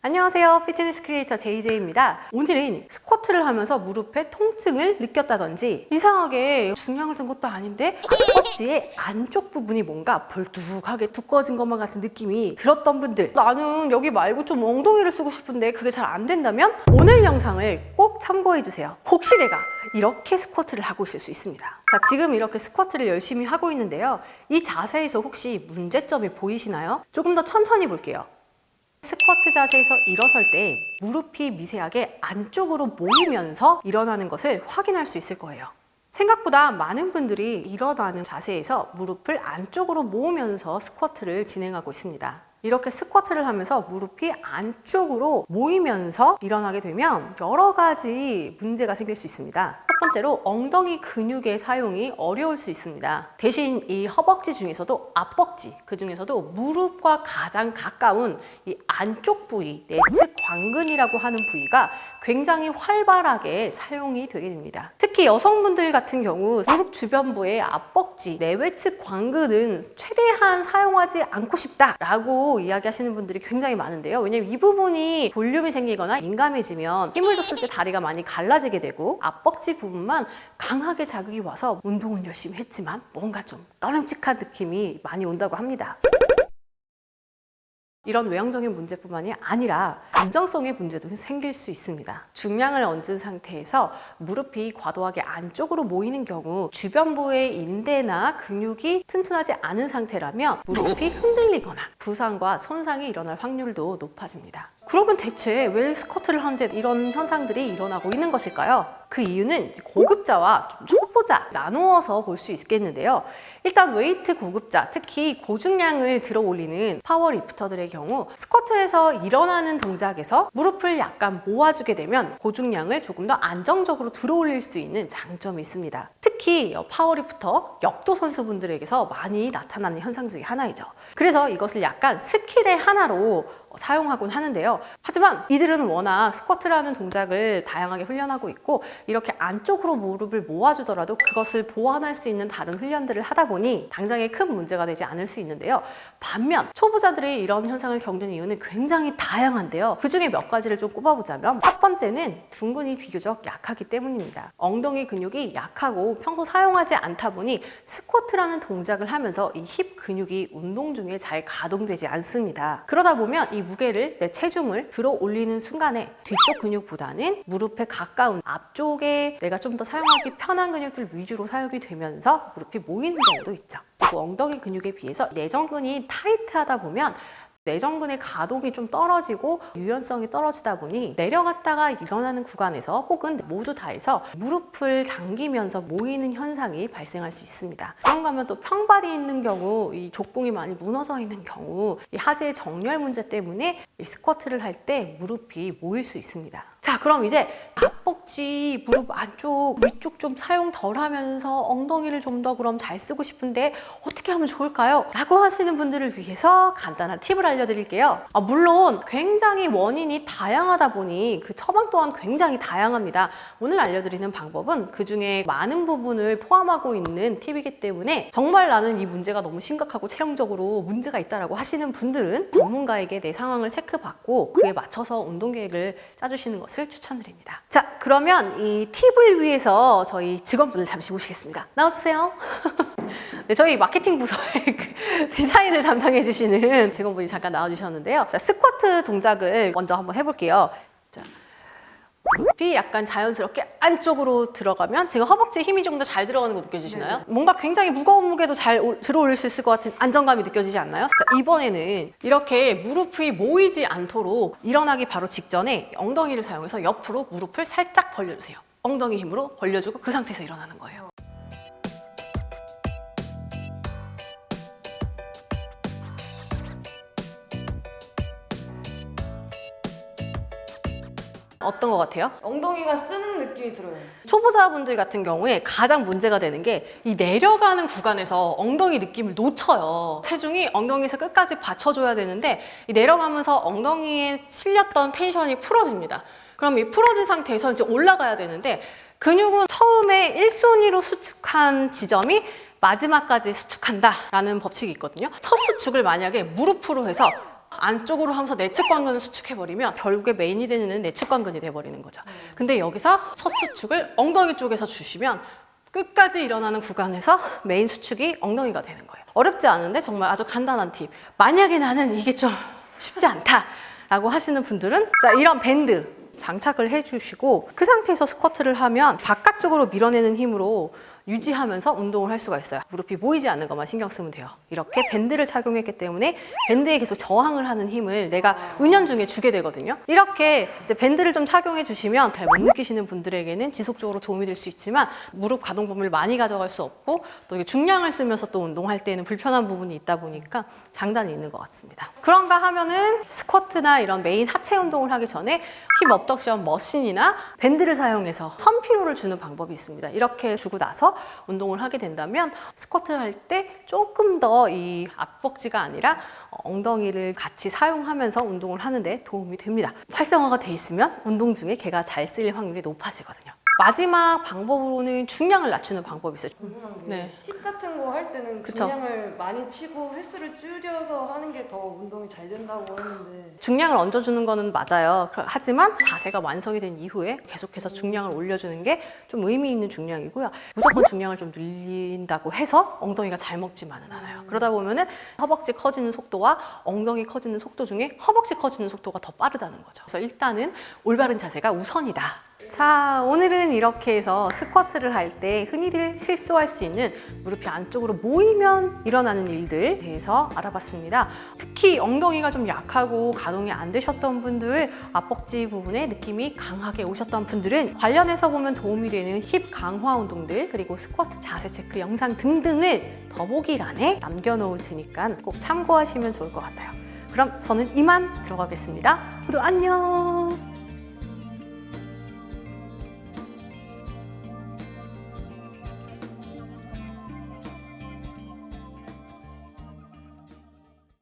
안녕하세요. 피트니스 크리에이터 JJ입니다. 오늘은 스쿼트를 하면서 무릎에 통증을 느꼈다든지 이상하게 중량을 든 것도 아닌데 허벅지의 안쪽 부분이 뭔가 불뚝하게 두꺼워진 것만 같은 느낌이 들었던 분들, 나는 여기 말고 좀 엉덩이를 쓰고 싶은데 그게 잘 안 된다면 오늘 영상을 꼭 참고해 주세요. 혹시 내가 이렇게 스쿼트를 하고 있을 수 있습니다. 자, 지금 이렇게 스쿼트를 열심히 하고 있는데요. 이 자세에서 혹시 문제점이 보이시나요? 조금 더 천천히 볼게요. 스쿼트 자세에서 일어설 때 무릎이 미세하게 안쪽으로 모이면서 일어나는 것을 확인할 수 있을 거예요. 생각보다 많은 분들이 일어나는 자세에서 무릎을 안쪽으로 모으면서 스쿼트를 진행하고 있습니다. 이렇게 스쿼트를 하면서 무릎이 안쪽으로 모이면서 일어나게 되면 여러 가지 문제가 생길 수 있습니다. 첫 번째로 엉덩이 근육의 사용이 어려울 수 있습니다. 대신 이 허벅지 중에서도 앞벅지, 그 중에서도 무릎과 가장 가까운 이 안쪽 부위, 내측 광근이라고 하는 부위가 굉장히 활발하게 사용이 되게 됩니다. 특히 여성분들 같은 경우 무릎 주변부의 앞벅지, 내외측 광근은 최대한 사용하지 않고 싶다라고 이야기하시는 분들이 굉장히 많은데요. 왜냐면 이 부분이 볼륨이 생기거나 민감해지면 힘을 줬을 때 다리가 많이 갈라지게 되고 앞벅지 부분만 강하게 자극이 와서 운동은 열심히 했지만 뭔가 좀 꺼림칙한 느낌이 많이 온다고 합니다. 이런 외형적인 문제뿐만이 아니라 안정성의 문제도 생길 수 있습니다. 중량을 얹은 상태에서 무릎이 과도하게 안쪽으로 모이는 경우 주변부의 인대나 근육이 튼튼하지 않은 상태라면 무릎이 흔들리거나 부상과 손상이 일어날 확률도 높아집니다. 그러면 대체 왜 스쿼트를 하는데 이런 현상들이 일어나고 있는 것일까요? 그 이유는 고급자와 좀 초보자 나누어서 볼 수 있겠는데요. 일단 웨이트 고급자, 특히 고중량을 들어 올리는 파워리프터들의 경우 스쿼트에서 일어나는 동작에서 무릎을 약간 모아주게 되면 고중량을 조금 더 안정적으로 들어 올릴 수 있는 장점이 있습니다. 특히 파워리프터, 역도 선수분들에게서 많이 나타나는 현상 중에 하나이죠. 그래서 이것을 약간 스킬의 하나로 사용하곤 하는데요. 하지만 이들은 워낙 스쿼트라는 동작을 다양하게 훈련하고 있고 이렇게 안쪽으로 무릎을 모아주더라도 그것을 보완할 수 있는 다른 훈련들을 하다 보니 당장에 큰 문제가 되지 않을 수 있는데요. 반면 초보자들이 이런 현상을 겪는 이유는 굉장히 다양한데요. 그 중에 몇 가지를 좀 꼽아보자면 첫 번째는 둔근이 비교적 약하기 때문입니다. 엉덩이 근육이 약하고 평소 사용하지 않다 보니 스쿼트라는 동작을 하면서 이 힙 근육이 운동 중에 잘 가동되지 않습니다. 그러다 보면 이 무게를, 내 체중을 들어 올리는 순간에 뒤쪽 근육보다는 무릎에 가까운 앞쪽에 내가 좀 더 사용하기 편한 근육들 위주로 사용이 되면서 무릎이 모이는 경우도 있죠. 그리고 엉덩이 근육에 비해서 내전근이 타이트하다 보면 내전근의 가동이 좀 떨어지고 유연성이 떨어지다 보니 내려갔다가 일어나는 구간에서 혹은 모두 다 해서 무릎을 당기면서 모이는 현상이 발생할 수 있습니다. 그런가 하면 또 평발이 있는 경우, 이 족궁이 많이 무너져 있는 경우 이 하지의 정렬 문제 때문에 이 스쿼트를 할 때 무릎이 모일 수 있습니다. 자, 그럼 이제 앞벅지, 무릎 안쪽, 위쪽 좀 사용 덜 하면서 엉덩이를 좀 더 그럼 잘 쓰고 싶은데 어떻게 하면 좋을까요? 라고 하시는 분들을 위해서 간단한 팁을 알려드릴게요. 물론 굉장히 원인이 다양하다 보니 그 처방 또한 굉장히 다양합니다. 오늘 알려드리는 방법은 그 중에 많은 부분을 포함하고 있는 팁이기 때문에 정말 나는 이 문제가 너무 심각하고 체형적으로 문제가 있다라고 하시는 분들은 전문가에게 내 상황을 체크받고 그에 맞춰서 운동 계획을 짜주시는 것을 추천드립니다. 자, 그러면 이 팁을 위해서 저희 직원분을 잠시 모시겠습니다. 나와주세요. 네, 저희 마케팅 부서의 그 디자인을 담당해 주시는 직원분이 잠깐 나와주셨는데요. 자, 스쿼트 동작을 먼저 한번 해볼게요. 자, 무릎이 약간 자연스럽게 안쪽으로 들어가면 지금 허벅지에 힘이 좀 더 잘 들어가는 거 느껴지시나요? 네. 뭔가 굉장히 무거운 무게도 잘 들어 올릴 수 있을 것 같은 안정감이 느껴지지 않나요? 자, 이번에는 이렇게 무릎이 모이지 않도록 일어나기 바로 직전에 엉덩이를 사용해서 옆으로 무릎을 살짝 벌려주세요. 엉덩이 힘으로 벌려주고 그 상태에서 일어나는 거예요. 어떤 것 같아요? 엉덩이가 쓰는 느낌이 들어요. 초보자분들 같은 경우에 가장 문제가 되는 게 이 내려가는 구간에서 엉덩이 느낌을 놓쳐요. 체중이 엉덩이에서 끝까지 받쳐줘야 되는데 이 내려가면서 엉덩이에 실렸던 텐션이 풀어집니다. 그럼 이 풀어진 상태에서 이제 올라가야 되는데 근육은 처음에 1순위로 수축한 지점이 마지막까지 수축한다라는 법칙이 있거든요. 첫 수축을 만약에 무릎으로 해서 안쪽으로 하면서 내측 관근을 수축해버리면 결국에 메인이 되는 내측 관근이 돼버리는 거죠. 근데 여기서 첫 수축을 엉덩이 쪽에서 주시면 끝까지 일어나는 구간에서 메인 수축이 엉덩이가 되는 거예요. 어렵지 않은데 정말 아주 간단한 팁. 만약에 나는 이게 좀 쉽지 않다 라고 하시는 분들은 자, 이런 밴드 장착을 해주시고 그 상태에서 스쿼트를 하면 바깥쪽으로 밀어내는 힘으로 유지하면서 운동을 할 수가 있어요. 무릎이 모이지 않는 것만 신경 쓰면 돼요. 이렇게 밴드를 착용했기 때문에 밴드에 계속 저항을 하는 힘을 내가 은연중에 주게 되거든요. 이렇게 이제 밴드를 좀 착용해 주시면 잘 못 느끼시는 분들에게는 지속적으로 도움이 될 수 있지만 무릎 가동 범위를 많이 가져갈 수 없고 또 이게 중량을 쓰면서 또 운동할 때는 불편한 부분이 있다 보니까 장단이 있는 것 같습니다. 그런가 하면은 스쿼트나 이런 메인 하체 운동을 하기 전에 힙 업덕션 머신이나 밴드를 사용해서 선피로를 주는 방법이 있습니다. 이렇게 주고 나서 운동을 하게 된다면 스쿼트 할 때 조금 더 이 앞벅지가 아니라 엉덩이를 같이 사용하면서 운동을 하는데 도움이 됩니다. 활성화가 돼 있으면 운동 중에 걔가 잘 쓰일 확률이 높아지거든요. 마지막 방법으로는 중량을 낮추는 방법이 있어요. 궁금한 게 네. 힙 같은 거 할 때는 그쵸. 중량을 많이 치고 횟수를 줄여서 하는 게 더 운동이 잘 된다고 했는데 중량을 얹어주는 거는 맞아요. 하지만 자세가 완성이 된 이후에 계속해서 중량을 올려주는 게 좀 의미 있는 중량이고요. 무조건 중량을 좀 늘린다고 해서 엉덩이가 잘 먹지만은 않아요. 그러다 보면은 허벅지 커지는 속도와 엉덩이 커지는 속도 중에 허벅지 커지는 속도가 더 빠르다는 거죠. 그래서 일단은 올바른 자세가 우선이다. 자, 오늘은 이렇게 해서 스쿼트를 할 때 흔히들 실수할 수 있는 무릎이 안쪽으로 모이면 일어나는 일들 대해서 알아봤습니다. 특히 엉덩이가 좀 약하고 가동이 안 되셨던 분들, 앞벅지 부분에 느낌이 강하게 오셨던 분들은 관련해서 보면 도움이 되는 힙 강화 운동들 그리고 스쿼트 자세 체크 영상 등등을 더보기란에 남겨놓을 테니까 꼭 참고하시면 좋을 것 같아요. 그럼 저는 이만 들어가겠습니다. 모두 안녕!